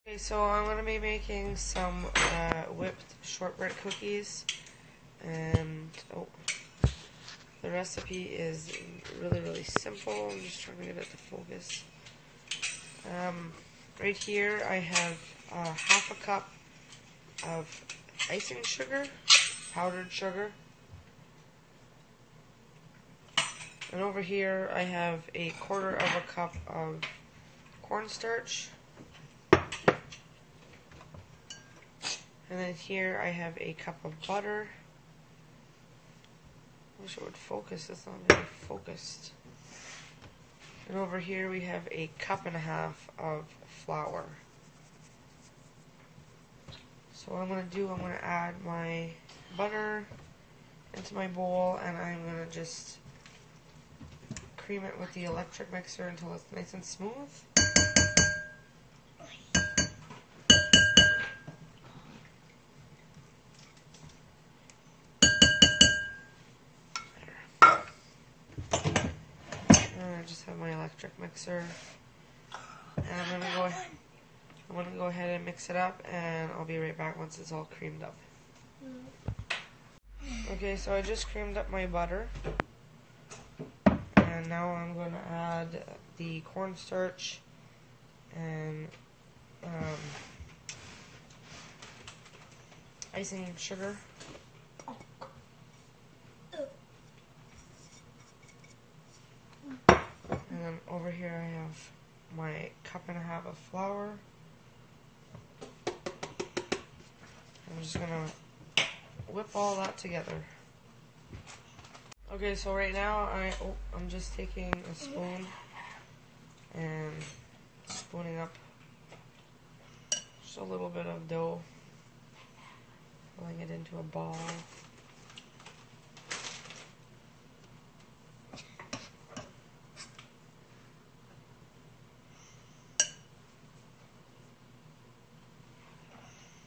Okay, so I'm going to be making some whipped shortbread cookies, and the recipe is really simple. I'm just trying to get it to focus. Right here I have half a cup of icing sugar, powdered sugar, and over here I have a quarter of a cup of cornstarch. And then here I have a cup of butter. I wish it would focus, it's not very focused. And over here we have a cup and a half of flour. So what I'm going to do, I'm going to add my butter into my bowl, and I'm going to just cream it with the electric mixer until it's nice and smooth. I just have my electric mixer, and I'm gonna go ahead and mix it up, and I'll be right back once it's all creamed up. Okay, so I just creamed up my butter, and now I'm gonna add the cornstarch and icing sugar. And then over here I have my cup and a half of flour. I'm just gonna whip all that together. Okay, so right now I'm just taking a spoon and spooning up just a little bit of dough, filling it into a ball.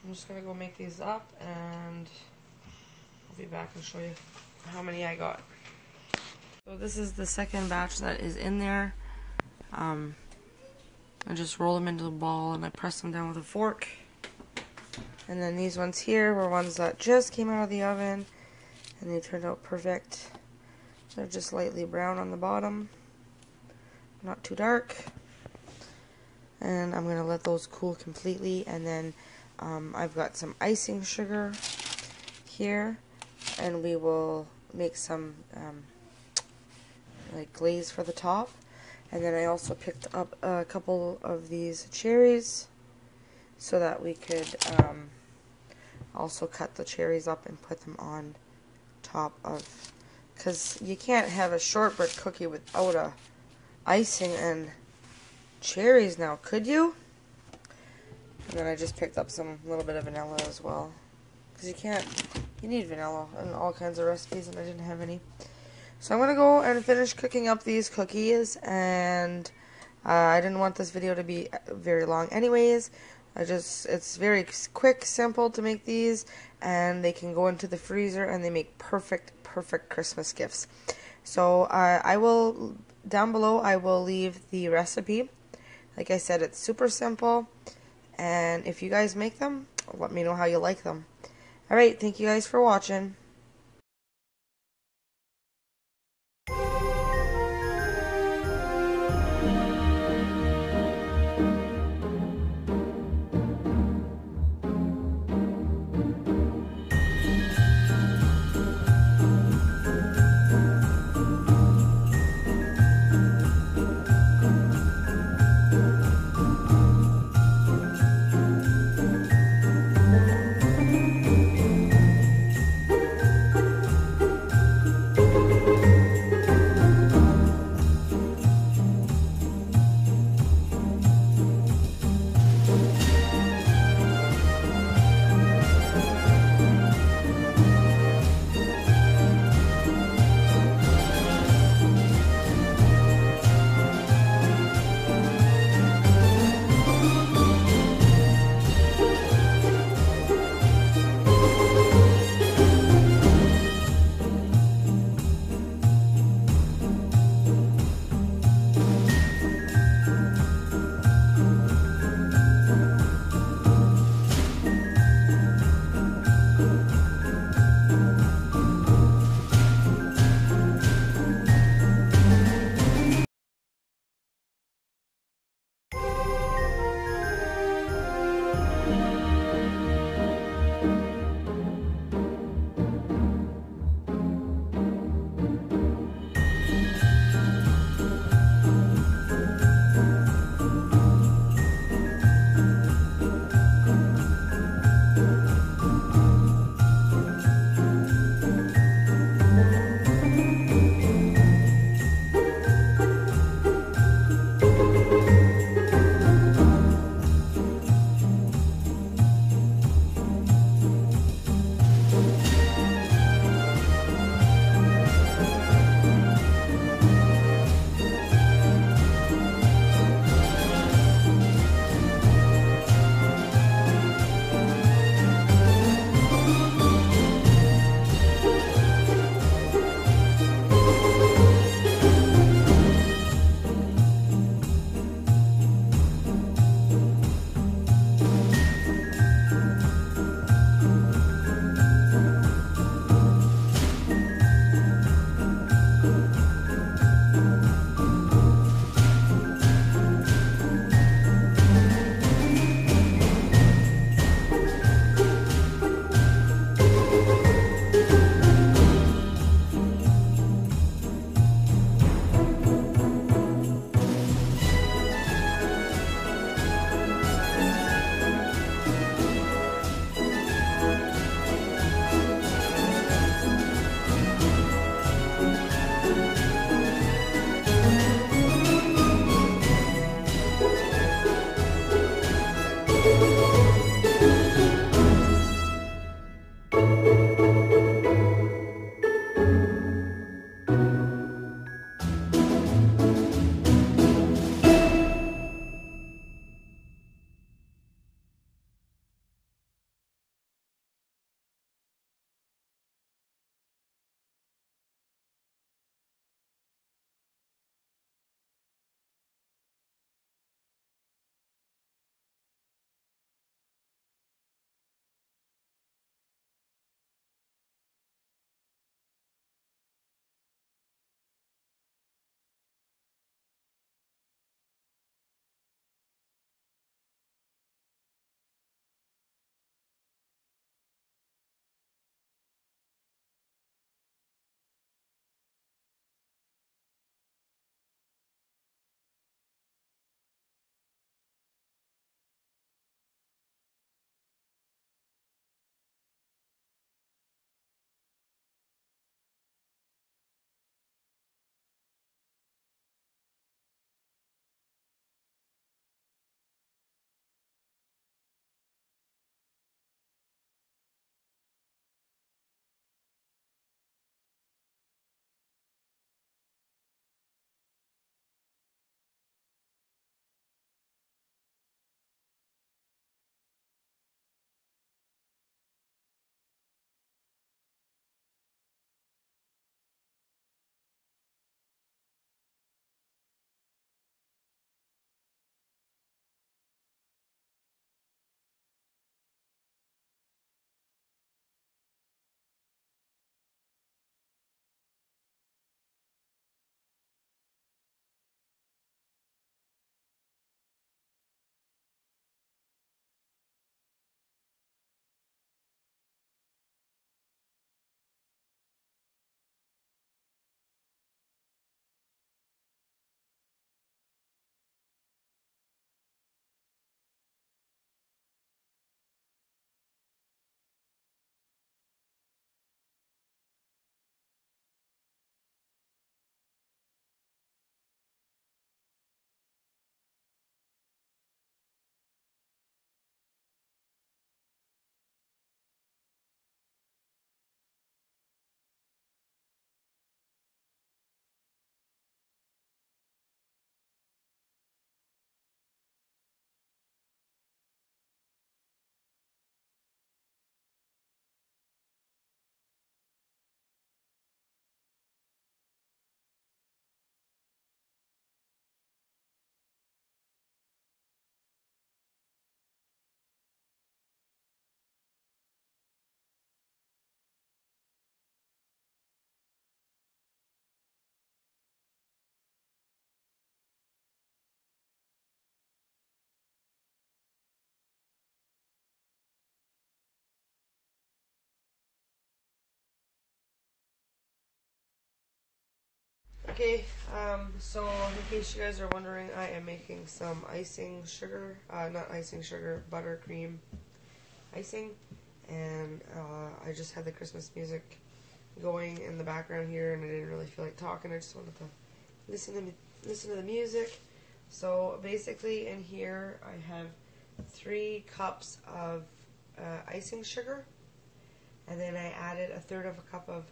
I'm just going to go make these up, and I'll be back and show you how many I got. So this is the second batch that is in there. I just roll them into the ball and I press them down with a fork. And then these ones here were ones that just came out of the oven, and they turned out perfect. They're just lightly brown on the bottom, not too dark. And I'm going to let those cool completely, and then I've got some icing sugar here, and we will make some like glaze for the top. And then I also picked up a couple of these cherries so that we could also cut the cherries up and put them on top of, because you can't have a shortbread cookie without a icing and cherries now, could you? And then I just picked up some little bit of vanilla as well, because you need vanilla in all kinds of recipes, and I didn't have any. So I'm going to go and finish cooking up these cookies, and I didn't want this video to be very long anyways. It's very quick, simple to make these, and they can go into the freezer, and they make perfect Christmas gifts. So down below I will leave the recipe. Like I said, it's super simple. And if you guys make them, let me know how you like them. Alright, thank you guys for watching. Okay, so in case you guys are wondering, I am making some icing sugar, not icing sugar, buttercream icing, and I just had the Christmas music going in the background here, and I didn't really feel like talking. I just wanted to listen to the music. So basically, in here I have 3 cups of icing sugar, and then I added 1/3 of a cup of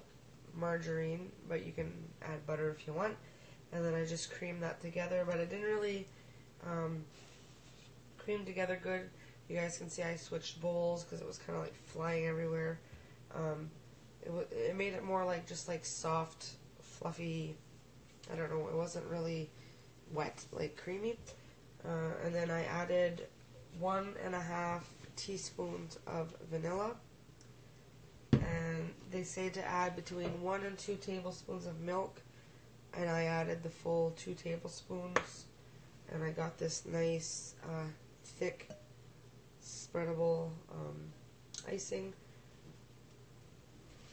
margarine, but you can add butter if you want, and then I just creamed that together, but I didn't really cream together good. You guys can see I switched bowls because it was kind of like flying everywhere. It made it more like just like soft, fluffy, I don't know, it wasn't really wet, like creamy. And then I added 1.5 teaspoons of vanilla. And they say to add between 1 and 2 tablespoons of milk, and I added the full 2 tablespoons, and I got this nice thick spreadable icing.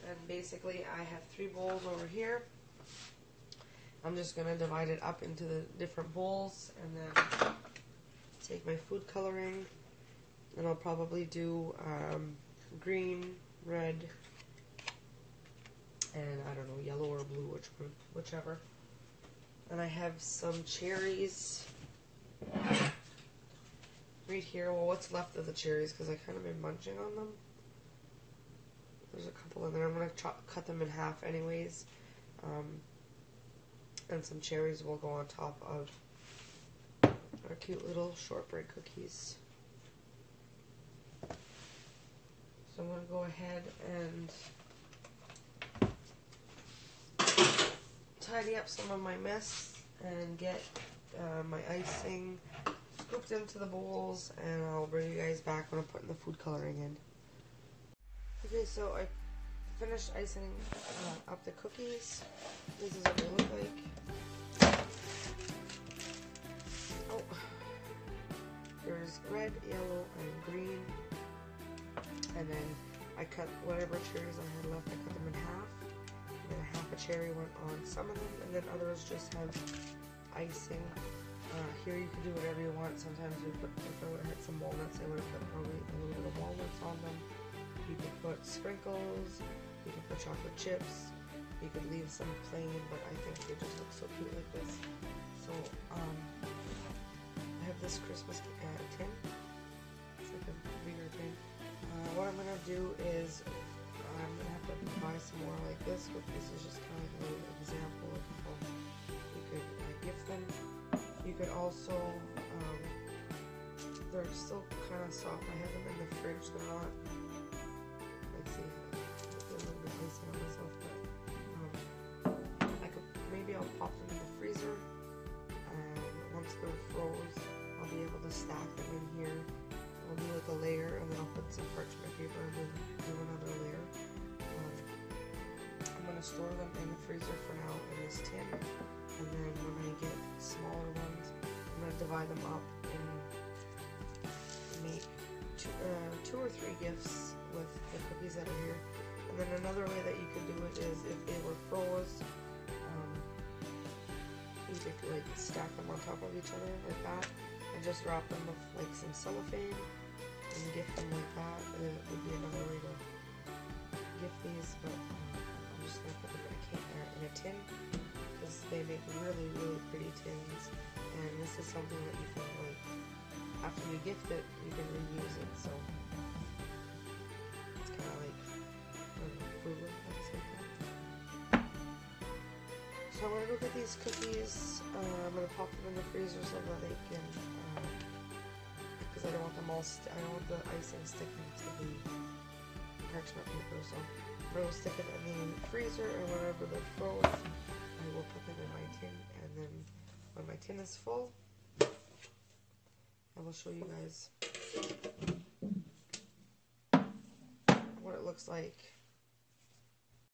And basically I have 3 bowls over here. I'm just going to divide it up into the different bowls and then take my food coloring, and I'll probably do green, red, and I don't know, yellow or blue, whichever. And I have some cherries right here. Well, what's left of the cherries, because I kind of been munching on them. There's a couple in there. I'm going to cut them in half anyways. And some cherries will go on top of our cute little shortbread cookies. So I'm going to go ahead and tidy up some of my mess and get my icing scooped into the bowls, and I'll bring you guys back when I'm putting the food coloring in. Okay, so I finished icing up the cookies. This is what they look like. Oh, there's red, yellow, and green. And then I cut whatever cherries I had left, I cut them in half. And then half a cherry went on some of them, and then others just have icing. Here you can do whatever you want. Sometimes if I would have had some walnuts, I would have put probably a little bit of walnuts on them. You could put sprinkles, you could put chocolate chips, you could leave some plain, but I think they just look so cute like this. So, I have this Christmas tin. It's like a bigger tin. What I'm going to do is, I'm going to have to buy some more like this, but this is just kind of like a little example of how you could gift them. You could also, they're still kind of soft. I have them in the fridge. They're not, let's see, a little bit icing on myself, but maybe I'll pop them in the freezer, and once they're froze, I'll be able to stack them in here. I'll do like a layer, and then I'll put some parchment paper and then do another layer. I'm going to store them in the freezer for now in this tin, and then when I get smaller ones, I'm going to divide them up and make 2 or 3 gifts with the cookies that are here. And then another way that you could do it is if they were froze, you could like stack them on top of each other like that, and just wrap them with like some cellophane and gift them like that. It would be another way to gift these, but I'm just going to put them in a tin, because they make really, really pretty tins, and this is something that you can, like, after you gift it, you can reuse it, so it's kind of like frugal at the same time. So I'm going to go get these cookies. I'm going to pop them in the freezer so that they can, because I don't want them all, I don't want the icing sticking to the parchment paper, so I'm going to stick it in the freezer, and whenever they're froze, I will put them in my tin, and then when my tin is full, I will show you guys what it looks like